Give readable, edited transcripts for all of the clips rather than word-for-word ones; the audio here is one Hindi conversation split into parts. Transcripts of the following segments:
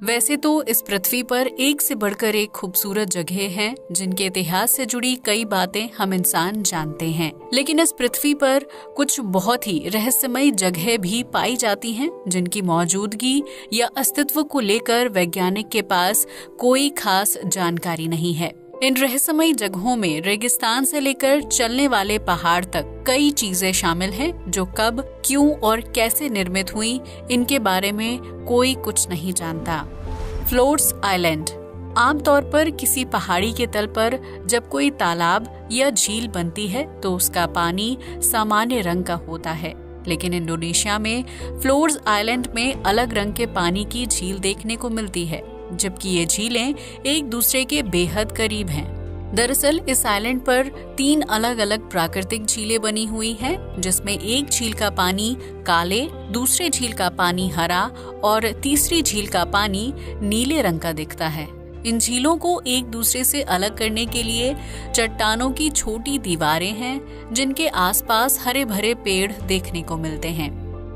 वैसे तो इस पृथ्वी पर एक से बढ़कर एक खूबसूरत जगह हैं, जिनके इतिहास से जुड़ी कई बातें हम इंसान जानते हैं। लेकिन इस पृथ्वी पर कुछ बहुत ही रहस्यमयी जगह भी पाई जाती हैं, जिनकी मौजूदगी या अस्तित्व को लेकर वैज्ञानिक के पास कोई खास जानकारी नहीं है। इन रहस्यमयी जगहों में रेगिस्तान से लेकर चलने वाले पहाड़ तक कई चीजें शामिल हैं, जो कब, क्यों और कैसे निर्मित हुई, इनके बारे में कोई कुछ नहीं जानता। Floats island. आमतौर पर किसी पहाड़ी के तल पर जब कोई तालाब या झील बनती है तो उसका पानी सामान्य रंग का होता है, लेकिन इंडोनेशिया में फ्लोट्स आइलैंड में अलग रंग के पानी की झील देखने को मिलती है, जबकि ये झीलें एक दूसरे के बेहद करीब हैं। दरअसल इस आइलैंड पर 3 अलग अलग प्राकृतिक झीलें बनी हुई हैं, जिसमें एक झील का पानी काले, दूसरे झील का पानी हरा और तीसरी झील का पानी नीले रंग का दिखता है। इन झीलों को एक दूसरे से अलग करने के लिए चट्टानों की छोटी दीवारें हैं, जिनके आसपास हरे भरे पेड़ देखने को मिलते हैं।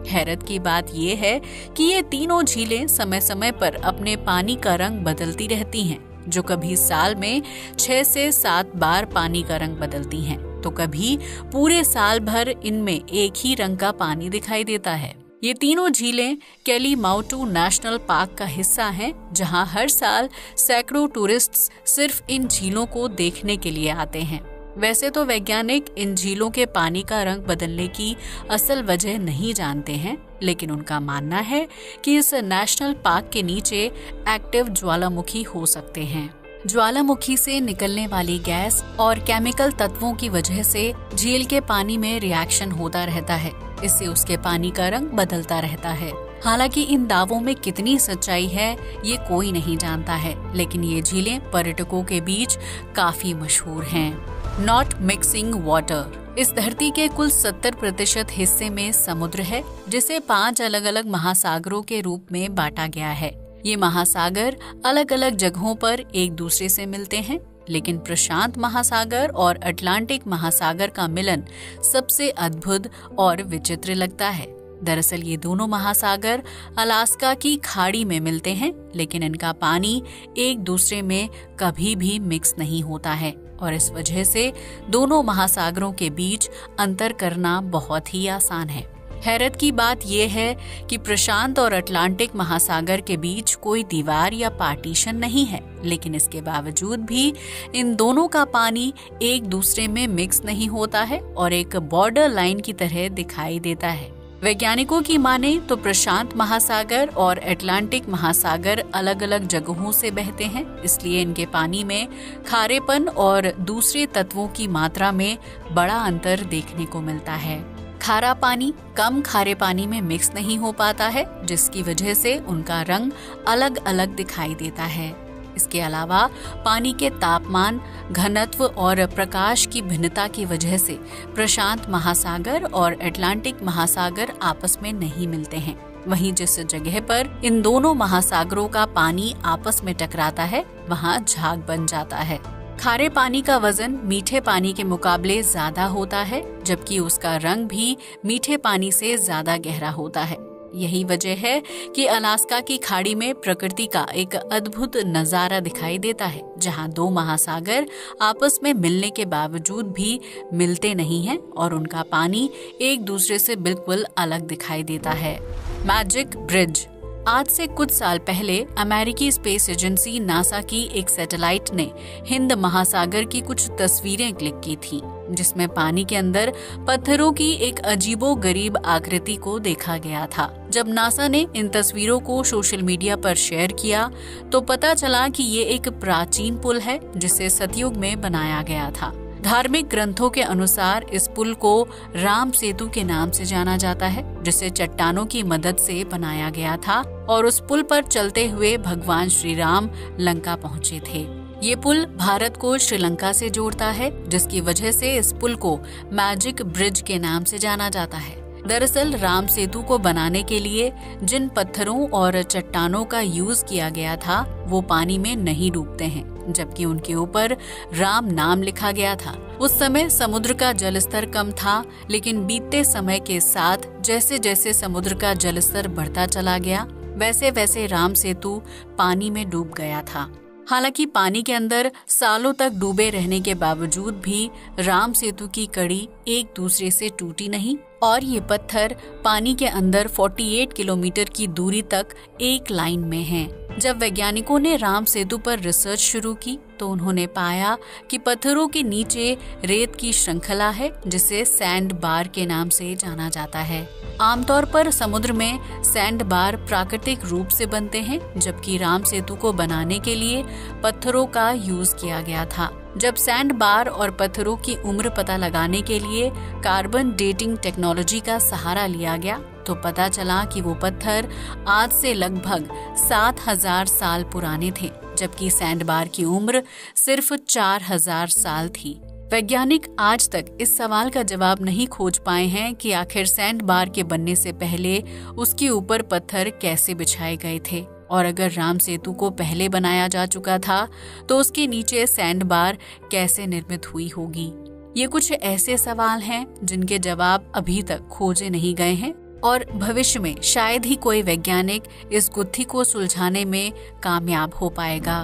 हैरत की बात यह है कि ये तीनों झीलें समय समय पर अपने पानी का रंग बदलती रहती हैं, जो कभी साल में 6 से 7 बार पानी का रंग बदलती हैं, तो कभी पूरे साल भर इनमें एक ही रंग का पानी दिखाई देता है। ये तीनों झीलें कैलीमाउटू नेशनल पार्क का हिस्सा हैं, जहां हर साल सैकड़ों टूरिस्ट्स सिर्फ इन झीलों को देखने के लिए आते हैं। वैसे तो वैज्ञानिक इन झीलों के पानी का रंग बदलने की असल वजह नहीं जानते हैं, लेकिन उनका मानना है कि इस नेशनल पार्क के नीचे एक्टिव ज्वालामुखी हो सकते हैं। ज्वालामुखी से निकलने वाली गैस और केमिकल तत्वों की वजह से झील के पानी में रिएक्शन होता रहता है, इससे उसके पानी का रंग बदलता रहता है। हालांकि इन दावों में कितनी सच्चाई है ये कोई नहीं जानता है, लेकिन ये झीलें पर्यटकों के बीच काफी मशहूर हैं। Not mixing water. इस धरती के कुल 70% हिस्से में समुद्र है, जिसे 5 अलग अलग महासागरों के रूप में बांटा गया है। ये महासागर अलग अलग जगहों पर एक दूसरे से मिलते हैं, लेकिन प्रशांत महासागर और अटलांटिक महासागर का मिलन सबसे अद्भुत और विचित्र लगता है। दरअसल ये दोनों महासागर अलास्का की खाड़ी में मिलते हैं, लेकिन इनका पानी एक दूसरे में कभी भी मिक्स नहीं होता है और इस वजह से दोनों महासागरों के बीच अंतर करना बहुत ही आसान है। हैरत की बात यह है कि प्रशांत और अटलांटिक महासागर के बीच कोई दीवार या पार्टीशन नहीं है, लेकिन इसके बावजूद भी इन दोनों का पानी एक दूसरे में मिक्स नहीं होता है और एक बॉर्डर लाइन की तरह दिखाई देता है। वैज्ञानिकों की माने तो प्रशांत महासागर और अटलांटिक महासागर अलग अलग जगहों से बहते हैं, इसलिए इनके पानी में खारेपन और दूसरे तत्वों की मात्रा में बड़ा अंतर देखने को मिलता है। खारा पानी कम खारे पानी में मिक्स नहीं हो पाता है, जिसकी वजह से उनका रंग अलग अलग दिखाई देता है। इसके अलावा पानी के तापमान, घनत्व और प्रकाश की भिन्नता की वजह से प्रशांत महासागर और अटलांटिक महासागर आपस में नहीं मिलते हैं। वहीं जिस जगह पर इन दोनों महासागरों का पानी आपस में टकराता है, वहां झाग बन जाता है। खारे पानी का वजन मीठे पानी के मुकाबले ज्यादा होता है, जबकि उसका रंग भी मीठे पानी से ज्यादा गहरा होता है। यही वजह है कि अलास्का की खाड़ी में प्रकृति का एक अद्भुत नजारा दिखाई देता है, जहां 2 महासागर आपस में मिलने के बावजूद भी मिलते नहीं हैं और उनका पानी एक दूसरे से बिल्कुल अलग दिखाई देता है। Magic bridge. आज से कुछ साल पहले अमेरिकी स्पेस एजेंसी नासा की एक सैटेलाइट ने हिंद महासागर की कुछ तस्वीरें क्लिक की थी, जिसमें पानी के अंदर पत्थरों की एक अजीबोगरीब आकृति को देखा गया था। जब नासा ने इन तस्वीरों को सोशल मीडिया पर शेयर किया तो पता चला कि ये एक प्राचीन पुल है, जिसे सतयुग में बनाया गया था। धार्मिक ग्रंथों के अनुसार इस पुल को राम सेतु के नाम से जाना जाता है, जिसे चट्टानों की मदद से बनाया गया था और उस पुल पर चलते हुए भगवान श्री राम लंका पहुँचे थे। ये पुल भारत को श्रीलंका से जोड़ता है, जिसकी वजह से इस पुल को मैजिक ब्रिज के नाम से जाना जाता है। दरअसल राम सेतु को बनाने के लिए जिन पत्थरों और चट्टानों का यूज किया गया था वो पानी में नहीं डूबते हैं, जबकि उनके ऊपर राम नाम लिखा गया था। उस समय समुद्र का जलस्तर कम था, लेकिन बीतते समय के साथ जैसे जैसे समुद्र का जलस्तर बढ़ता चला गया, वैसे वैसे राम सेतु पानी में डूब गया था। हालांकि पानी के अंदर सालों तक डूबे रहने के बावजूद भी राम सेतु की कड़ी एक दूसरे से टूटी नहीं और ये पत्थर पानी के अंदर 48 किलोमीटर की दूरी तक एक लाइन में हैं। जब वैज्ञानिकों ने राम सेतु पर रिसर्च शुरू की तो उन्होंने पाया कि पत्थरों के नीचे रेत की श्रृंखला है जिसे सैंड बार के नाम से जाना जाता है। आमतौर पर समुद्र में सैंड बार प्राकृतिक रूप से बनते हैं, जबकि राम सेतु को बनाने के लिए पत्थरों का यूज किया गया था। जब सैंड बार और पत्थरों की उम्र पता लगाने के लिए कार्बन डेटिंग टेक्नोलॉजी का सहारा लिया गया तो पता चला कि वो पत्थर आज से लगभग 7000 साल पुराने थे, जबकि सैंड बार की उम्र सिर्फ 4000 साल थी। वैज्ञानिक आज तक इस सवाल का जवाब नहीं खोज पाए हैं कि आखिर सैंड बार के बनने से पहले उसके ऊपर पत्थर कैसे बिछाए गए थे, और अगर राम सेतु को पहले बनाया जा चुका था तो उसके नीचे सैंड बार कैसे निर्मित हुई होगी। ये कुछ ऐसे सवाल हैं जिनके जवाब अभी तक खोजे नहीं गए हैं और भविष्य में शायद ही कोई वैज्ञानिक इस गुत्थी को सुलझाने में कामयाब हो पाएगा।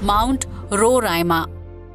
Mount Roraima.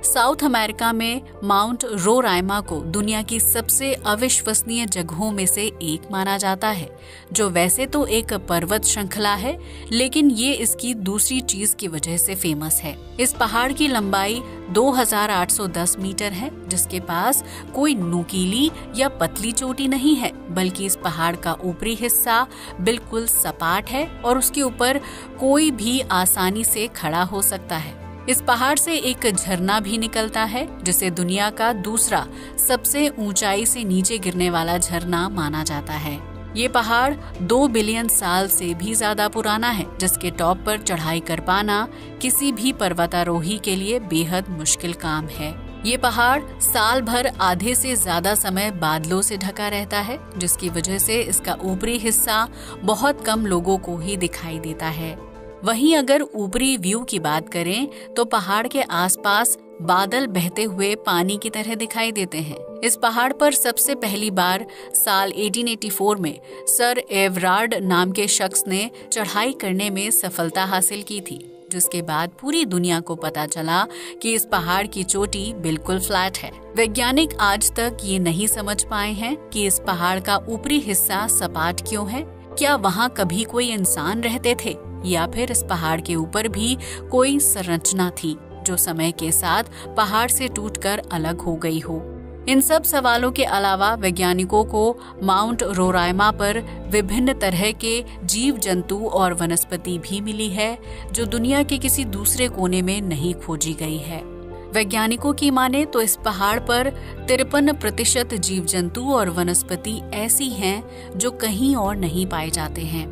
साउथ अमेरिका में माउंट रोराइमा को दुनिया की सबसे अविश्वसनीय जगहों में से एक माना जाता है, जो वैसे तो एक पर्वत श्रृंखला है, लेकिन ये इसकी दूसरी चीज की वजह से फेमस है। इस पहाड़ की लंबाई 2810 मीटर है, जिसके पास कोई नुकीली या पतली चोटी नहीं है, बल्कि इस पहाड़ का ऊपरी हिस्सा बिल्कुल सपाट है और उसके ऊपर कोई भी आसानी से खड़ा हो सकता है। इस पहाड़ से एक झरना भी निकलता है, जिसे दुनिया का दूसरा सबसे ऊंचाई से नीचे गिरने वाला झरना माना जाता है। ये पहाड़ 2 बिलियन साल से भी ज्यादा पुराना है, जिसके टॉप पर चढ़ाई कर पाना किसी भी पर्वतारोही के लिए बेहद मुश्किल काम है। ये पहाड़ साल भर आधे से ज्यादा समय बादलों से ढका रहता है, जिसकी वजह से इसका ऊपरी हिस्सा बहुत कम लोगों को ही दिखाई देता है। वहीं अगर ऊपरी व्यू की बात करें तो पहाड़ के आसपास बादल बहते हुए पानी की तरह दिखाई देते हैं। इस पहाड़ पर सबसे पहली बार साल 1884 में सर एवरार्ड नाम के शख्स ने चढ़ाई करने में सफलता हासिल की थी, जिसके बाद पूरी दुनिया को पता चला कि इस पहाड़ की चोटी बिल्कुल फ्लैट है। वैज्ञानिक आज तक ये नहीं समझ पाए हैं कि इस पहाड़ का ऊपरी हिस्सा सपाट क्यों है। क्या वहाँ कभी कोई इंसान रहते थे या फिर इस पहाड़ के ऊपर भी कोई संरचना थी जो समय के साथ पहाड़ से टूटकर अलग हो गई हो। इन सब सवालों के अलावा वैज्ञानिकों को माउंट रोराइमा पर विभिन्न तरह के जीव जंतु और वनस्पति भी मिली है, जो दुनिया के किसी दूसरे कोने में नहीं खोजी गई है। वैज्ञानिकों की माने तो इस पहाड़ पर 53% जीव जंतु और वनस्पति ऐसी हैं जो कहीं और नहीं पाए जाते हैं।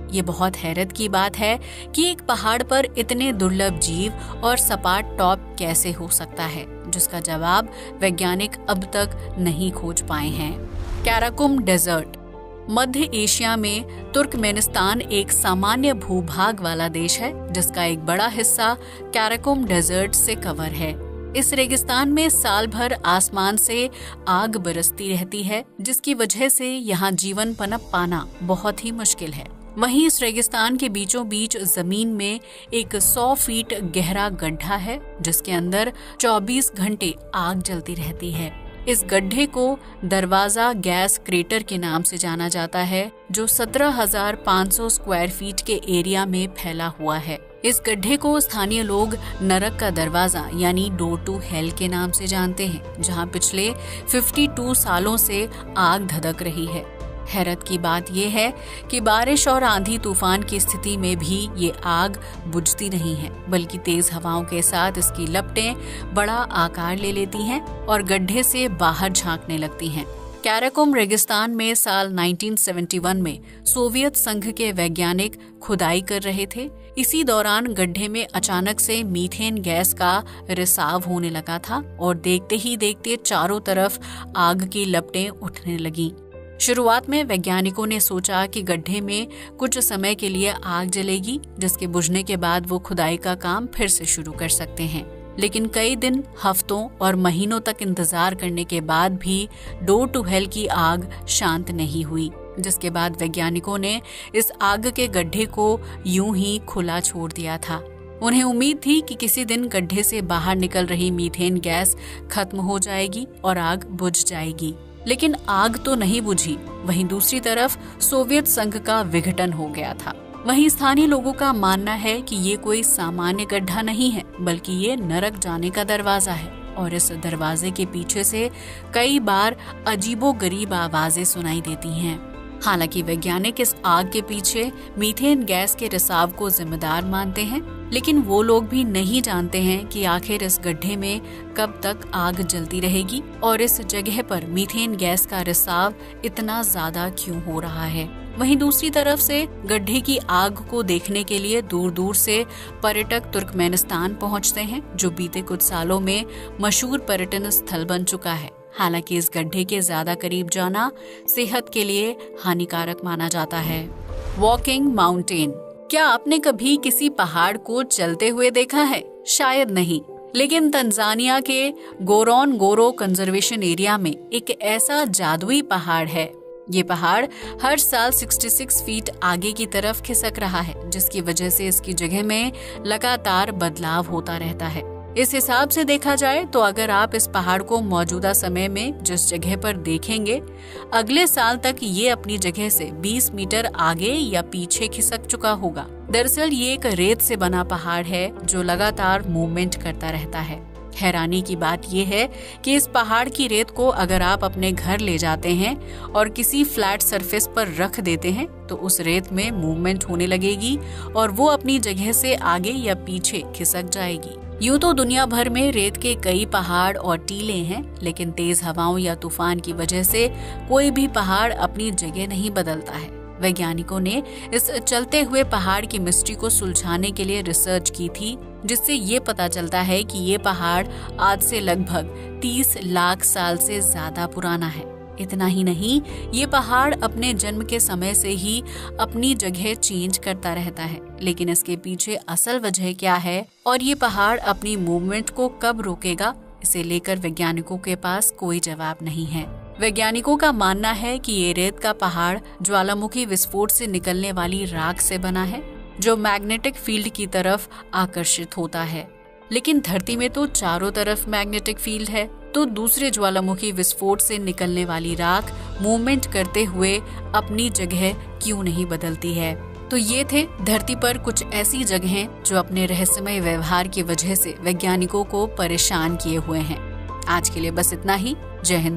ये बहुत हैरत की बात है कि एक पहाड़ पर इतने दुर्लभ जीव और सपाट टॉप कैसे हो सकता है, जिसका जवाब वैज्ञानिक अब तक नहीं खोज पाए हैं। कैराकुम डेजर्ट। मध्य एशिया में तुर्कमेनिस्तान एक सामान्य भूभाग वाला देश है, जिसका एक बड़ा हिस्सा कैराकुम डेजर्ट से कवर है। इस रेगिस्तान में साल भर आसमान से आग बरसती रहती है, जिसकी वजह से यहाँ जीवन पनप पाना बहुत ही मुश्किल है। वहीं इस रेगिस्तान के बीचों बीच जमीन में एक 100 फीट गहरा गड्ढा है, जिसके अंदर 24 घंटे आग जलती रहती है। इस गड्ढे को दरवाजा गैस क्रेटर के नाम से जाना जाता है, जो 17,500 स्क्वायर फीट के एरिया में फैला हुआ है। इस गड्ढे को स्थानीय लोग नरक का दरवाजा यानी डोर टू हेल के नाम से जानते हैं, जहां पिछले 52 सालों से आग धधक रही है। हैरत की बात यह है कि बारिश और आंधी तूफान की स्थिति में भी ये आग बुझती नहीं है, बल्कि तेज हवाओं के साथ इसकी लपटें बड़ा आकार ले लेती हैं और गड्ढे से बाहर झांकने लगती हैं। कैराकुम रेगिस्तान में साल 1971 में सोवियत संघ के वैज्ञानिक खुदाई कर रहे थे। इसी दौरान गड्ढे में अचानक से मीथेन गैस का रिसाव होने लगा था और देखते ही देखते चारों तरफ आग की लपटें उठने लगीं। शुरुआत में वैज्ञानिकों ने सोचा कि गड्ढे में कुछ समय के लिए आग जलेगी, जिसके बुझने के बाद वो खुदाई का काम फिर से शुरू कर सकते हैं। लेकिन कई दिन, हफ्तों और महीनों तक इंतजार करने के बाद भी डोर टू हेल की आग शांत नहीं हुई। जिसके बाद वैज्ञानिकों ने इस आग के गड्ढे को यूं ही खुला छोड़ दिया था। उन्हें उम्मीद थी कि किसी दिन गड्ढे से बाहर निकल रही मीथेन गैस खत्म हो जाएगी और आग बुझ जाएगी, लेकिन आग तो नहीं बुझी। वहीं दूसरी तरफ सोवियत संघ का विघटन हो गया था। वहीं स्थानीय लोगों का मानना है कि ये कोई सामान्य गड्ढा नहीं है, बल्कि ये नरक जाने का दरवाजा है और इस दरवाजे के पीछे से कई बार अजीबोगरीब आवाजें सुनाई देती हैं। हालांकि वैज्ञानिक इस आग के पीछे मीथेन गैस के रिसाव को जिम्मेदार मानते हैं, लेकिन वो लोग भी नहीं जानते हैं कि आखिर इस गड्ढे में कब तक आग जलती रहेगी और इस जगह पर मीथेन गैस का रिसाव इतना ज्यादा क्यों हो रहा है। वहीं दूसरी तरफ से गड्ढे की आग को देखने के लिए दूर दूर से पर्यटक तुर्कमेनिस्तान पहुंचते हैं, जो बीते कुछ सालों में मशहूर पर्यटन स्थल बन चुका है। हालांकि इस गड्ढे के ज्यादा करीब जाना सेहत के लिए हानिकारक माना जाता है। Walking mountain. क्या आपने कभी किसी पहाड़ को चलते हुए देखा है? शायद नहीं, लेकिन तंजानिया के गोरोनगोरो कंजर्वेशन एरिया में एक ऐसा जादुई पहाड़ है। ये पहाड़ हर साल 66 फीट आगे की तरफ खिसक रहा है, जिसकी वजह से इसकी जगह में लगातार बदलाव होता रहता है। इस हिसाब से देखा जाए तो अगर आप इस पहाड़ को मौजूदा समय में जिस जगह पर देखेंगे, अगले साल तक ये अपनी जगह से 20 मीटर आगे या पीछे खिसक चुका होगा। दरअसल ये एक रेत से बना पहाड़ है जो लगातार मूवमेंट करता रहता है। हैरानी की बात यह है कि इस पहाड़ की रेत को अगर आप अपने घर ले जाते हैं और किसी फ्लैट सरफेस पर रख देते हैं तो उस रेत में मूवमेंट होने लगेगी और वो अपनी जगह से आगे या पीछे खिसक जाएगी। यूं तो दुनिया भर में रेत के कई पहाड़ और टीले हैं, लेकिन तेज हवाओं या तूफान की वजह से कोई भी पहाड़ अपनी जगह नहीं बदलता है। वैज्ञानिकों ने इस चलते हुए पहाड़ की मिस्ट्री को सुलझाने के लिए रिसर्च की थी, जिससे ये पता चलता है कि ये पहाड़ आज से लगभग 30 लाख साल से ज्यादा पुराना है। इतना ही नहीं, ये पहाड़ अपने जन्म के समय से ही अपनी जगह चेंज करता रहता है, लेकिन इसके पीछे असल वजह क्या है और ये पहाड़ अपनी मूवमेंट को कब रोकेगा, इसे लेकर वैज्ञानिकों के पास कोई जवाब नहीं है। वैज्ञानिकों का मानना है कि ये रेत का पहाड़ ज्वालामुखी विस्फोट से निकलने वाली राख से बना है, जो मैग्नेटिक फील्ड की तरफ आकर्षित होता है। लेकिन धरती में तो चारों तरफ मैग्नेटिक फील्ड है, तो दूसरे ज्वालामुखी विस्फोट से निकलने वाली राख मूवमेंट करते हुए अपनी जगह क्यों नहीं बदलती है। तो ये थे धरती पर कुछ ऐसी जगहें जो अपने रहस्यमय व्यवहार की वजह से वैज्ञानिकों को परेशान किए हुए हैं। आज के लिए बस इतना ही। जय हिंद।